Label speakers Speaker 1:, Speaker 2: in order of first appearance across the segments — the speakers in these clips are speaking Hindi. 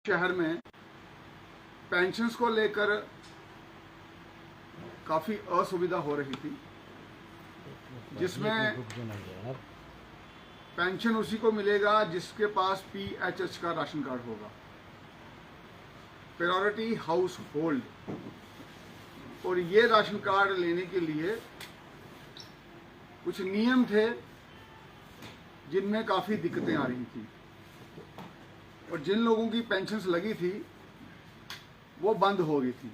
Speaker 1: शहर में पेंशन्स को लेकर काफी असुविधा हो रही थी, जिसमें पेंशन उसी को मिलेगा जिसके पास PHH का राशन कार्ड होगा, प्रायोरिटी हाउस होल्ड। और ये राशन कार्ड लेने के लिए कुछ नियम थे जिनमें काफी दिक्कतें आ रही थी, और जिन लोगों की पेंशन्स लगी थी वो बंद हो गई थी।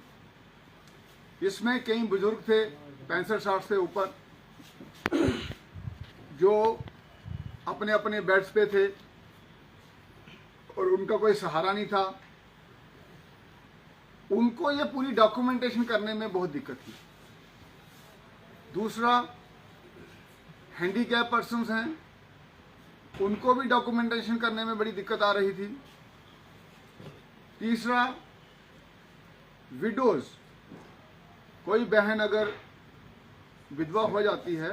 Speaker 1: इसमें कई बुजुर्ग थे 65-60 से ऊपर, जो अपने अपने बेड्स पे थे और उनका कोई सहारा नहीं था। उनको ये पूरी डॉक्यूमेंटेशन करने में बहुत दिक्कत थी। दूसरा, हैंडीकैप पर्सन्स हैं, उनको भी डॉक्यूमेंटेशन करने में बड़ी दिक्कत आ रही थी। तीसरा, विडोज, कोई बहन अगर विधवा हो जाती है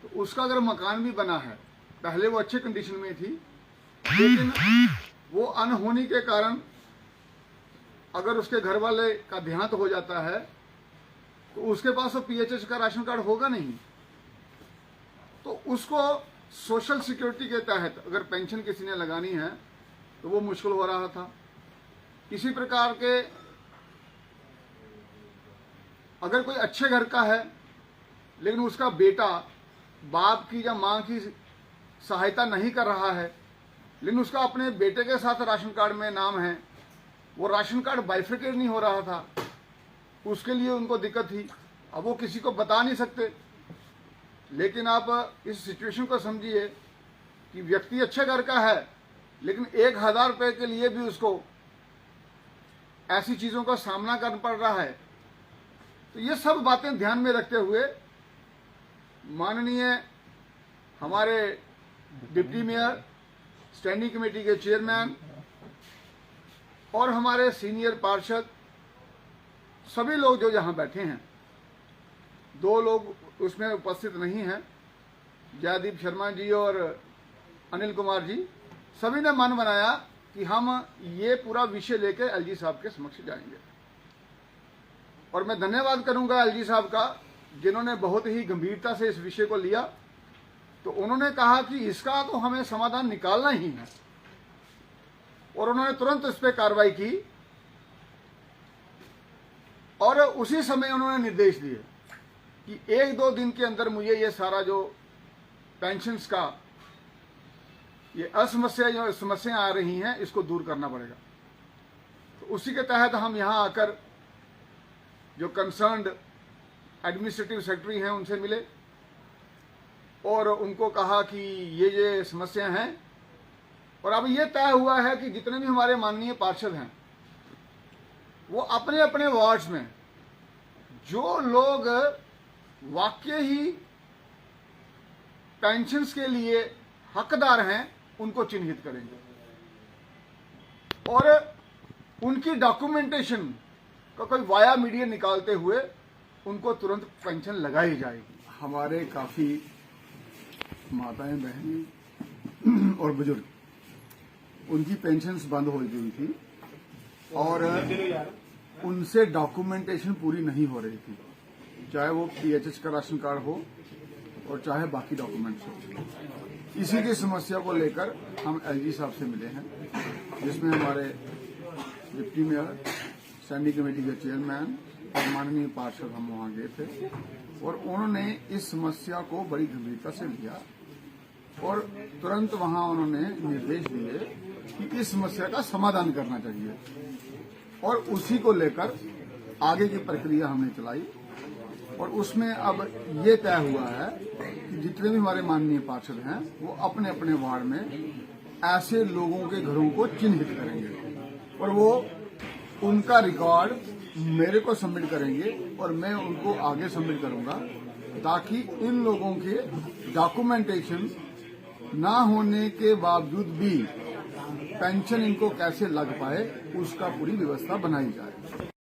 Speaker 1: तो उसका अगर मकान भी बना है, पहले वो अच्छे कंडीशन में थी, लेकिन वो अनहोनी के कारण अगर उसके घर वाले का देहांत हो जाता है तो उसके पास तो PHH का राशन कार्ड होगा नहीं, तो उसको सोशल सिक्योरिटी के तहत अगर पेंशन किसी ने लगानी है तो वो मुश्किल हो रहा था। इसी प्रकार के अगर कोई अच्छे घर का है लेकिन उसका बेटा बाप की या मां की सहायता नहीं कर रहा है, लेकिन उसका अपने बेटे के साथ राशन कार्ड में नाम है, वो राशन कार्ड बाइफर्केट नहीं हो रहा था, उसके लिए उनको दिक्कत थी। अब वो किसी को बता नहीं सकते। लेकिन आप इस सिचुएशन को समझिए कि व्यक्ति अच्छे घर का है लेकिन 1000 रुपए के लिए भी उसको ऐसी चीजों का सामना करना पड़ रहा है। तो ये सब बातें ध्यान में रखते हुए माननीय हमारे डिप्टी मेयर, स्टैंडिंग कमेटी के चेयरमैन और हमारे सीनियर पार्षद, सभी लोग जो यहाँ बैठे हैं, 2 लोग उसमें उपस्थित नहीं हैं, जयदीप शर्मा जी और अनिल कुमार जी, सभी ने मन बनाया कि हम ये पूरा विषय लेकर LG साहब के समक्ष जाएंगे। और मैं धन्यवाद करूंगा LG साहब का, जिन्होंने बहुत ही गंभीरता से इस विषय को लिया। तो उन्होंने कहा कि इसका तो हमें समाधान निकालना ही है, और उन्होंने तुरंत इस पर कार्रवाई की और उसी समय उन्होंने निर्देश दिए कि 1-2 दिन के अंदर मुझे ये सारा जो पेंशन्स का ये जो समस्याएं आ रही हैं इसको दूर करना पड़ेगा। तो उसी के तहत हम यहाँ आकर जो कंसर्न्ड एडमिनिस्ट्रेटिव सेक्रेटरी हैं उनसे मिले और उनको कहा कि ये समस्याएं हैं, और अब ये तय हुआ है कि जितने भी हमारे माननीय पार्षद हैं वो अपने अपने वार्ड्स में जो लोग वाकई ही पेंशन्स के लिए हकदार हैं उनको चिन्हित करेंगे और उनकी डॉक्यूमेंटेशन का कोई वाया मीडिया निकालते हुए उनको तुरंत पेंशन लगाई जाएगी। हमारे काफी माताएं, बहनें और बुजुर्ग, उनकी पेंशन्स बंद हो गई थी और उनसे डॉक्यूमेंटेशन पूरी नहीं हो रही थी, चाहे वो PHH का राशन कार्ड हो और चाहे बाकी डॉक्यूमेंट्स हो। इसी की समस्या को लेकर हम LG साहब से मिले हैं, जिसमें हमारे डिप्टी मेयर, स्टैंडिंग कमेटी के चेयरमैन और माननीय पार्षद हम वहां गए थे, और उन्होंने इस समस्या को बड़ी गंभीरता से लिया और तुरंत वहां उन्होंने निर्देश दिए कि इस समस्या का समाधान करना चाहिए, और उसी को लेकर आगे की प्रक्रिया हमने चलाई। और उसमें अब ये तय हुआ है कि जितने भी हमारे माननीय पार्षद हैं वो अपने अपने वार्ड में ऐसे लोगों के घरों को चिन्हित करेंगे और वो उनका रिकॉर्ड मेरे को सबमिट करेंगे और मैं उनको आगे सबमिट करूंगा, ताकि इन लोगों के डॉक्यूमेंटेशन ना होने के बावजूद भी पेंशन इनको कैसे लग पाए उसका पूरी व्यवस्था बनाई जाए।